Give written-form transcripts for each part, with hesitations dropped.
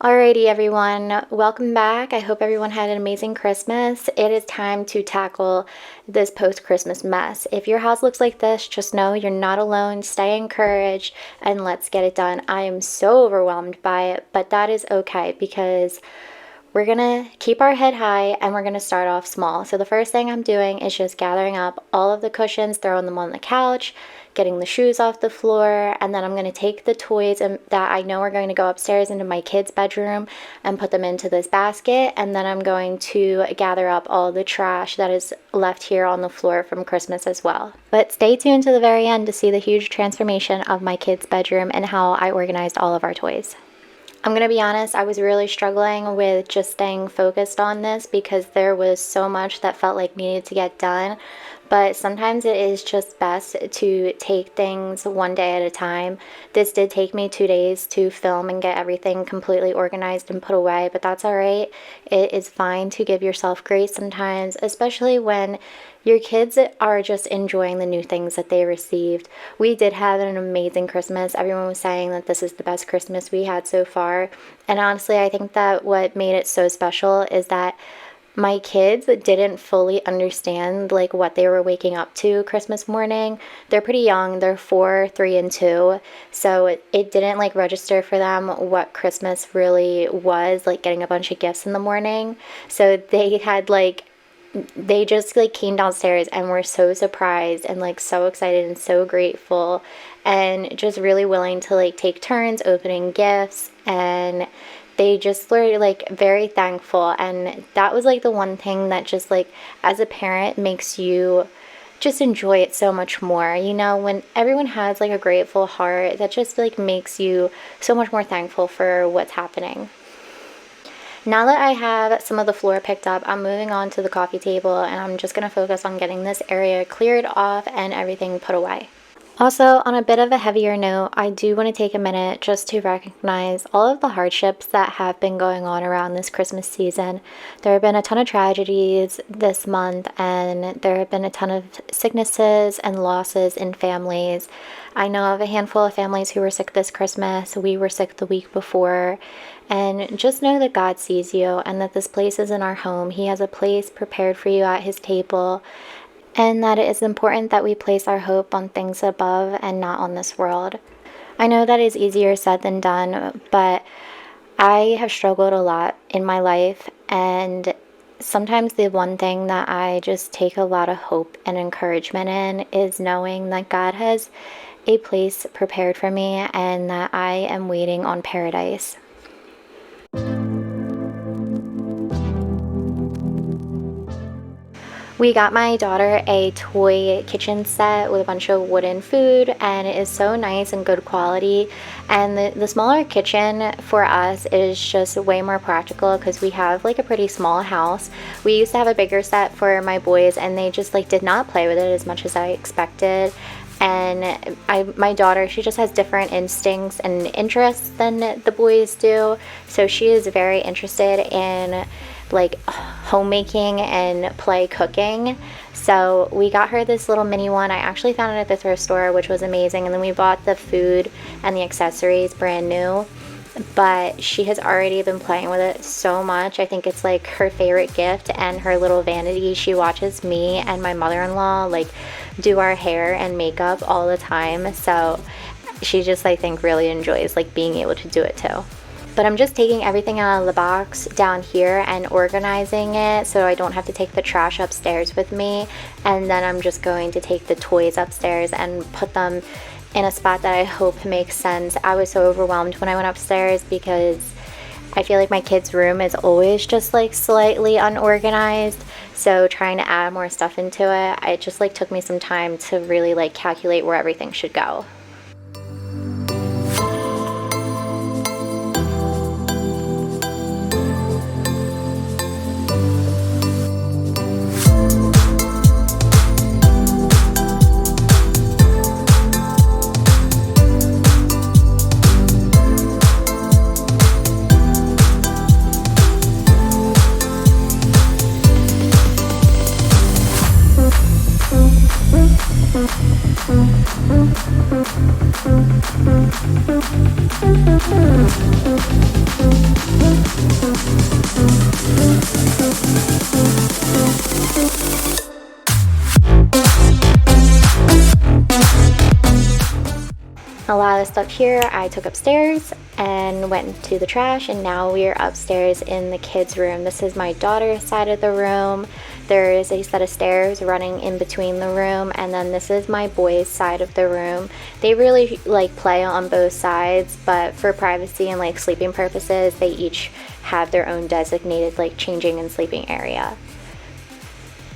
Alrighty, everyone, welcome back. I hope everyone had an amazing Christmas. It is time to tackle this post-Christmas mess. If your house looks like this, just know you're not alone. Stay encouraged and let's get it done. I am so overwhelmed by it, but that is okay because we're gonna keep our head high and we're gonna start off small. So the first thing I'm doing is just gathering up all of the cushions, throwing them on the couch, getting the shoes off the floor, and then I'm going to take the toys that I know are going to go upstairs into my kids' bedroom and put them into this basket, and then I'm going to gather up all the trash that is left here on the floor from Christmas as well. But stay tuned to the very end to see the huge transformation of my kids' bedroom and how I organized all of our toys. I'm going to be honest, I was really struggling with just staying focused on this because there was so much that felt like needed to get done. But sometimes it is just best to take things one day at a time. This did take me 2 days to film and get everything completely organized and put away, but that's all right. It is fine to give yourself grace sometimes, especially when your kids are just enjoying the new things that they received. We did have an amazing Christmas. Everyone was saying that this is the best Christmas we had so far. And honestly, I think that what made it so special is that my kids didn't fully understand like what they were waking up to Christmas morning. They're pretty young. They're 4, 3, and 2. So it didn't like register for them what Christmas really was, like getting a bunch of gifts in the morning. So they just like came downstairs and were so surprised and like so excited and so grateful and just really willing to like take turns opening gifts, and they just were like very thankful. And that was like the one thing that just like as a parent makes you just enjoy it so much more. You know, when everyone has like a grateful heart, that just like makes you so much more thankful for what's happening. Now that I have some of the floor picked up, I'm moving on to the coffee table and I'm just going to focus on getting this area cleared off and everything put away. Also, on a bit of a heavier note, I do want to take a minute just to recognize all of the hardships that have been going on around this Christmas season. There have been a ton of tragedies this month, and there have been a ton of sicknesses and losses in families. I know of a handful of families who were sick this Christmas. We were sick the week before. And just know that God sees you and that this place isn't our home. He has a place prepared for you at His table, and that it is important that we place our hope on things above and not on this world. I know that is easier said than done, but I have struggled a lot in my life, and sometimes the one thing that I just take a lot of hope and encouragement in is knowing that God has a place prepared for me and that I am waiting on paradise. We got my daughter a toy kitchen set with a bunch of wooden food, and it is so nice and good quality. And the smaller kitchen for us is just way more practical because we have like a pretty small house. We used to have a bigger set for my boys and they just like did not play with it as much as I expected. And my daughter, she just has different instincts and interests than the boys do. So she is very interested in like homemaking and play cooking. So we got her this little mini one. I actually found it at the thrift store, which was amazing. And then we bought the food and the accessories brand new. But she has already been playing with it so much. I think it's like her favorite gift and her little vanity. She watches me and my mother-in-law like do our hair and makeup all the time. So she just, I think, really enjoys like being able to do it too. But I'm just taking everything out of the box down here and organizing it so I don't have to take the trash upstairs with me. And then I'm just going to take the toys upstairs and put them in a spot that I hope makes sense. I was so overwhelmed when I went upstairs because I feel like my kids' room is always just like slightly unorganized. So trying to add more stuff into it just like took me some time to really like calculate where everything should go. a lot of the stuff here I took upstairs and went to the trash, and now we are upstairs in the kids' room. This is my daughter's side of the room. There is a set of stairs running in between the room, and then this is my boys' side of the room. They really like play on both sides, but for privacy and like sleeping purposes, they each have their own designated like changing and sleeping area.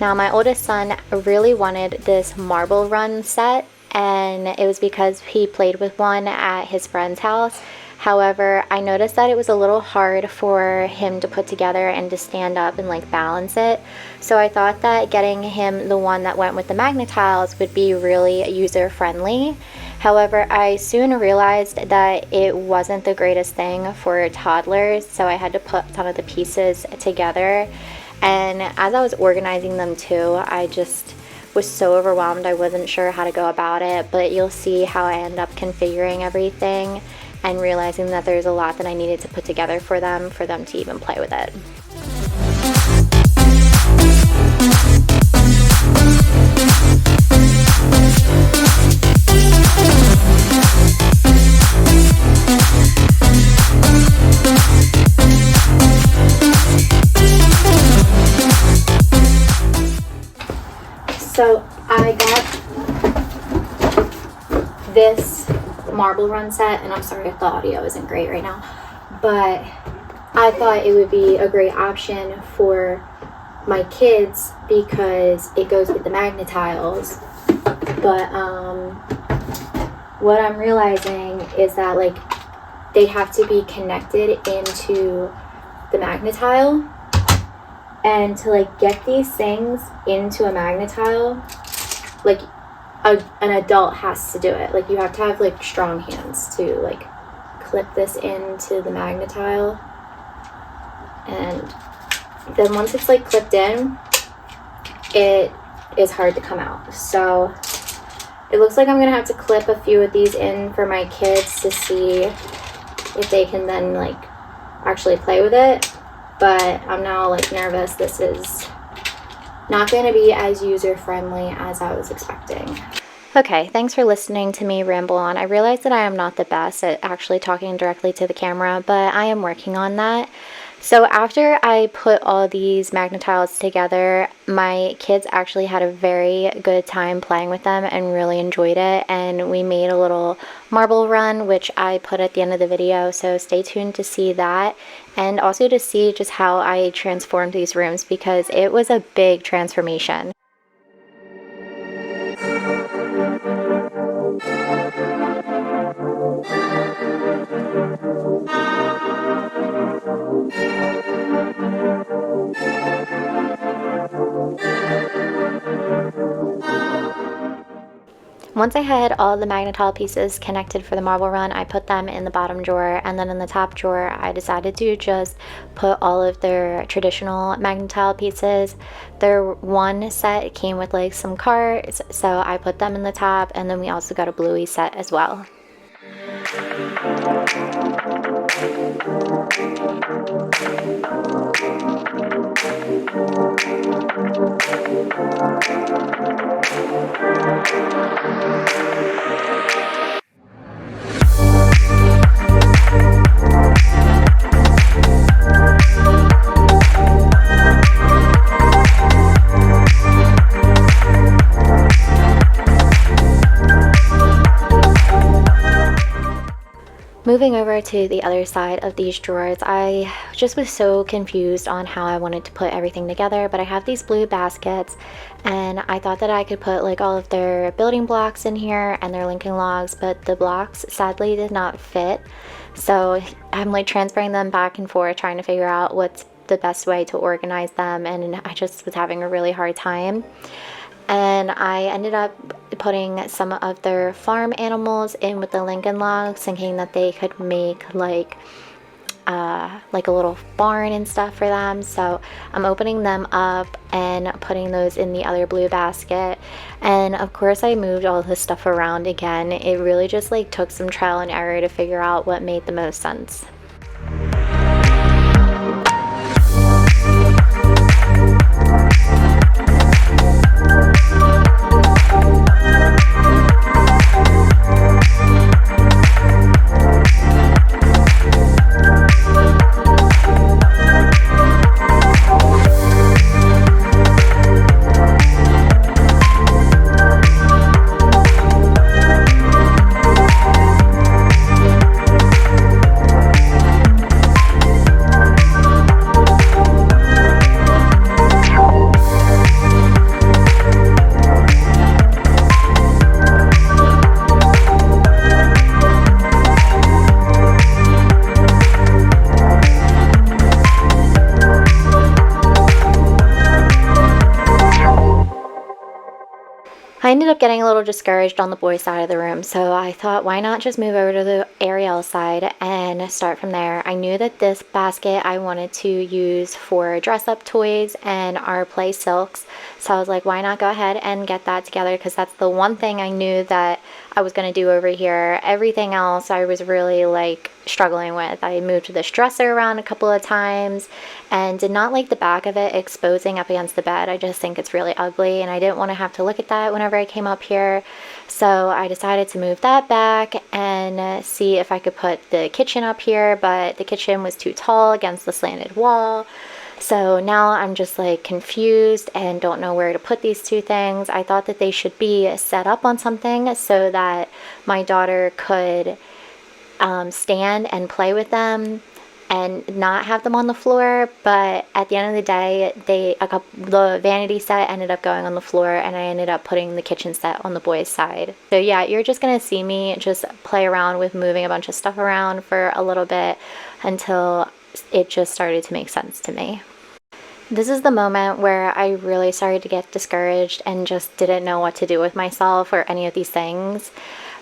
Now my oldest son really wanted this marble run set, and it was because he played with one at his friend's house. However, I noticed that it was a little hard for him to put together and to stand up and like balance it. So I thought that getting him the one that went with the magnet tiles would be really user friendly. However, I soon realized that it wasn't the greatest thing for toddlers, so I had to put some of the pieces together. And as I was organizing them too, I just was so overwhelmed. I wasn't sure how to go about it, but you'll see how I end up configuring everything and realizing that there's a lot that I needed to put together for them to even play with it. So I got this marble run set, and I'm sorry if the audio isn't great right now, but I thought it would be a great option for my kids because it goes with the magnet tiles. But what I'm realizing is that like they have to be connected into the magnet tile, and to like get these things into a magnet tile, like an adult has to do it. Like you have to have like strong hands to like clip this into the magnet tile, and then once it's like clipped in, it is hard to come out. So it looks like I'm gonna have to clip a few of these in for my kids to see if they can then like actually play with it. But I'm now like nervous. This is not going to be as user-friendly as I was expecting. Okay, thanks for listening to me ramble on. I realize that I am not the best at actually talking directly to the camera, but I am working on that. So after I put all these magnet tiles together, my kids actually had a very good time playing with them and really enjoyed it. And we made a little marble run, which I put at the end of the video. So stay tuned to see that, and also to see just how I transformed these rooms, because it was a big transformation. Once I had all the magnet tile pieces connected for the marble run, I put them in the bottom drawer, and then in the top drawer I decided to just put all of their traditional magnet tile pieces. Their one set came with like some cards, so I put them in the top, and then we also got a bluey set as well. Moving over to the other side of these drawers, I just was so confused on how I wanted to put everything together, but I have these blue baskets, and I thought that I could put like all of their building blocks in here and their linking logs, but the blocks sadly did not fit. So I'm like transferring them back and forth, trying to figure out what's the best way to organize them, and I just was having a really hard time. And I ended up putting some of their farm animals in with the Lincoln logs, thinking that they could make like a little barn and stuff for them. So I'm opening them up and putting those in the other blue basket. And of course I moved all this stuff around again. It really just like took some trial and error to figure out what made the most sense. ended up getting a little discouraged on the boys' side of the room, so I thought, why not just move over to the Ariel side and start from there. I knew that this basket I wanted to use for dress-up toys and our play silks, so I was like, why not go ahead and get that together, because that's the one thing I knew that I was going to do over here. Everything else I was really like struggling with. I moved this dresser around a couple of times and did not like the back of it exposing up against the bed. I just think it's really ugly, and I didn't want to have to look at that whenever I came up here. So I decided to move that back and see if I could put the kitchen up here, but the kitchen was too tall against the slanted wall. So now I'm just like confused and don't know where to put these two things. I thought that they should be set up on something so that my daughter could stand and play with them and not have them on the floor. But at the end of the day, the vanity set ended up going on the floor, and I ended up putting the kitchen set on the boys' side. So yeah, you're just gonna see me just play around with moving a bunch of stuff around for a little bit until it just started to make sense to me. This is the moment where I really started to get discouraged and just didn't know what to do with myself or any of these things.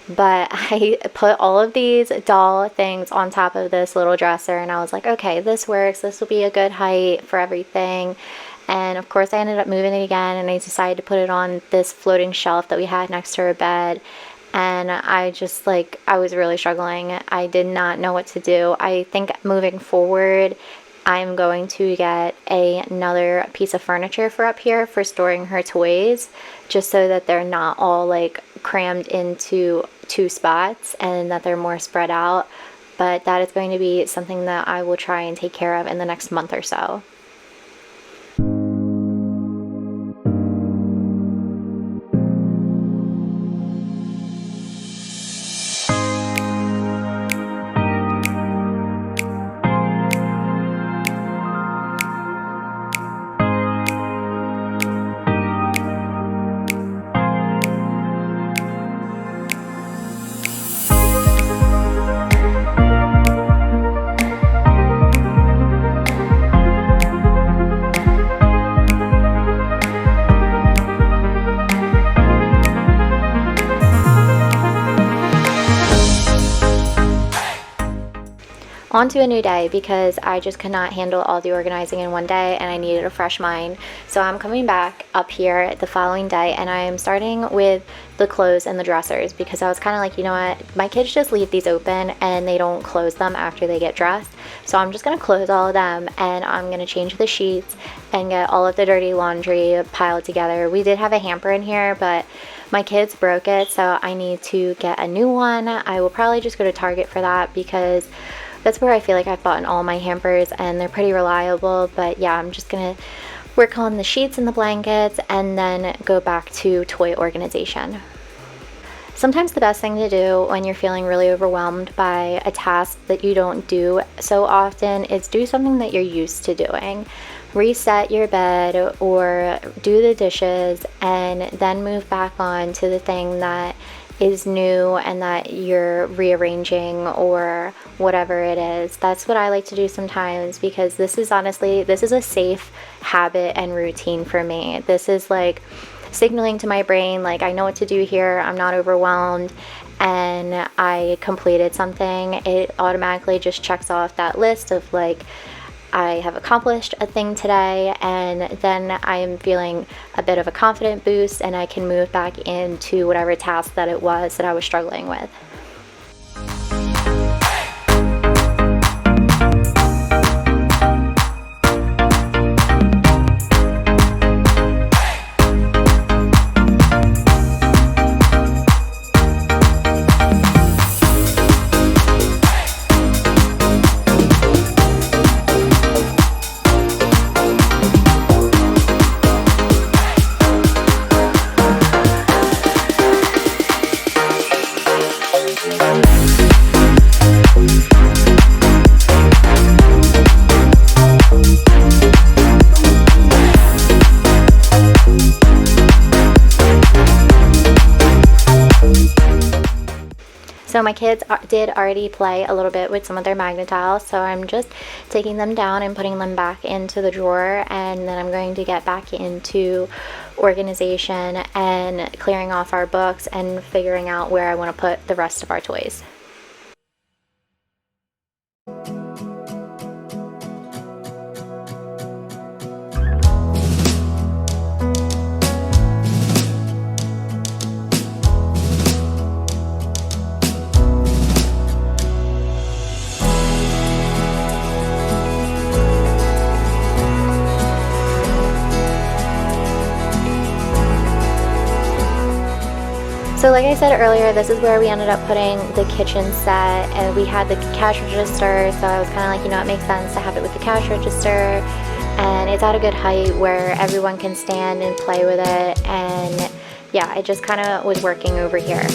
But I put all of these doll things on top of this little dresser, and I was like, okay, this works. This will be a good height for everything. And of course I ended up moving it again, and I decided to put it on this floating shelf that we had next to our bed. And I was really struggling. I did not know what to do. I think moving forward, I'm going to get another piece of furniture for up here for storing her toys, just so that they're not all like crammed into two spots and that they're more spread out. But that is going to be something that I will try and take care of in the next month or so. On to a new day, because I just could not handle all the organizing in one day and I needed a fresh mind. So I'm coming back up here the following day, and I am starting with the clothes and the dressers, because I was kind of like, you know what, my kids just leave these open and they don't close them after they get dressed. So I'm just going to close all of them, and I'm going to change the sheets and get all of the dirty laundry piled together. We did have a hamper in here, but my kids broke it, so I need to get a new one. I will probably just go to Target for that, because that's where I feel like I've bought in all my hampers and they're pretty reliable. But yeah, I'm just gonna work on the sheets and the blankets and then go back to toy organization. Sometimes the best thing to do when you're feeling really overwhelmed by a task that you don't do so often is do something that you're used to doing. Reset your bed or do the dishes, and then move back on to the thing that is new and that you're rearranging or whatever it is. That's what I like to do sometimes, because this is a safe habit and routine for me. This is like signaling to my brain, like, I know what to do here, I'm not overwhelmed, and I completed something. It automatically just checks off that list of like, I have accomplished a thing today, and then I'm feeling a bit of a confident boost, and I can move back into whatever task that it was that I was struggling with. So my kids did already play a little bit with some of their magnet tiles, so I'm just taking them down and putting them back into the drawer, and then I'm going to get back into organization and clearing off our books and figuring out where I want to put the rest of our toys. So like I said earlier, this is where we ended up putting the kitchen set, and we had the cash register, so I was kind of like, you know, it makes sense to have it with the cash register, and it's at a good height where everyone can stand and play with it, and yeah, it just kind of was working over here.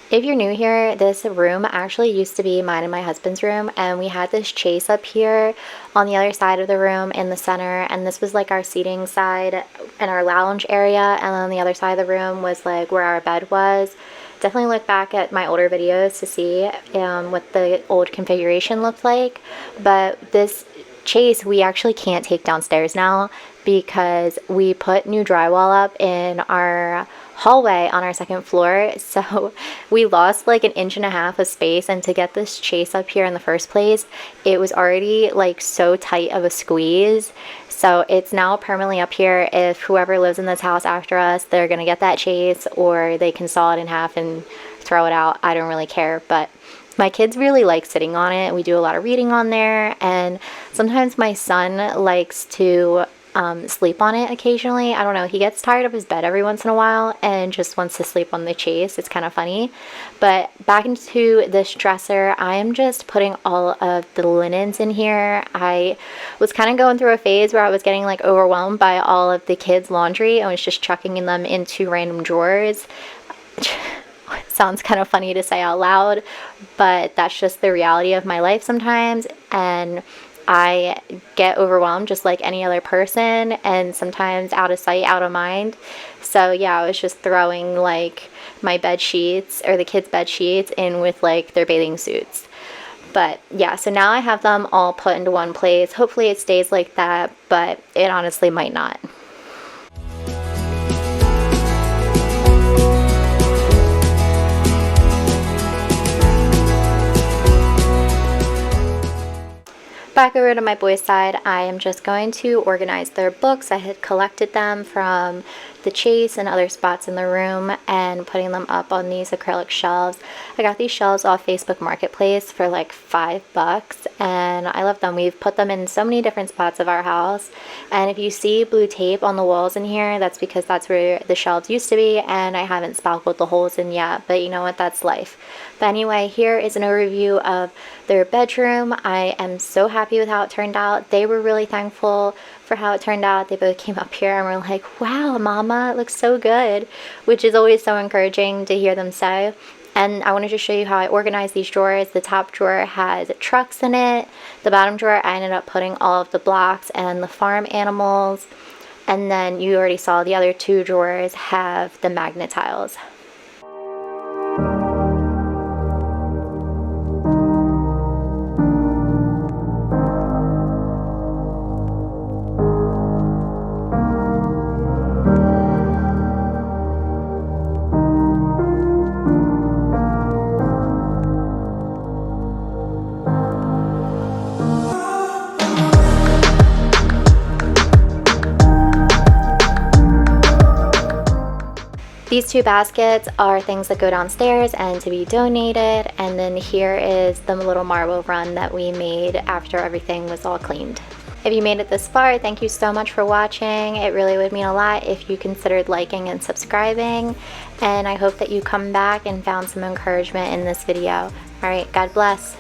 If you're new here, this room actually used to be mine and my husband's room, and we had this chase up here on the other side of the room in the center, and this was like our seating side and our lounge area, and on the other side of the room was like where our bed was. Definitely look back at my older videos to see what the old configuration looked like, but this chase we actually can't take downstairs now because we put new drywall up in our hallway on our second floor, so we lost like 1.5 inches of space, and to get this chase up here in the first place, it was already like so tight of a squeeze. So it's now permanently up here. If whoever lives in this house after us, they're gonna get that chase, or they can saw it in half and throw it out. I don't really care, but my kids really like sitting on it. We do a lot of reading on there, and sometimes my son likes to sleep on it occasionally. I don't know, he gets tired of his bed every once in a while and just wants to sleep on the chase. It's kind of funny. But back into this dresser, I am just putting all of the linens in here. I was kind of going through a phase where I was getting like overwhelmed by all of the kids' laundry and was just chucking them into random drawers. Sounds kind of funny to say out loud, but that's just the reality of my life sometimes, and I get overwhelmed just like any other person, and sometimes out of sight, out of mind. So yeah, I was just throwing like my bed sheets or the kids' bed sheets in with like their bathing suits. But yeah, so now I have them all put into one place. Hopefully it stays like that, but it honestly might not. Back over to my boys' side, I am just going to organize their books. I had collected them from the chase and other spots in the room and putting them up on these acrylic shelves. I got these shelves off Facebook Marketplace for like $5 and I love them. We've put them in so many different spots of our house, and if you see blue tape on the walls in here, that's because that's where the shelves used to be, and I haven't spackled the holes in yet, but you know what, that's life. But anyway, here is an overview of their bedroom. I am so happy with how it turned out. They were really thankful for how it turned out. They both came up here and were like, wow, mama, it looks so good, which is always so encouraging to hear them say. And I wanted to show you how I organized these drawers. The top drawer has trucks in it. The bottom drawer, I ended up putting all of the blocks and the farm animals. And then you already saw the other two drawers have the magnet tiles. These two baskets are things that go downstairs and to be donated, and then here is the little marble run that we made after everything was all cleaned. If you made it this far, thank you so much for watching. It really would mean a lot if you considered liking and subscribing, and I hope that you come back and found some encouragement in this video. All right, God bless.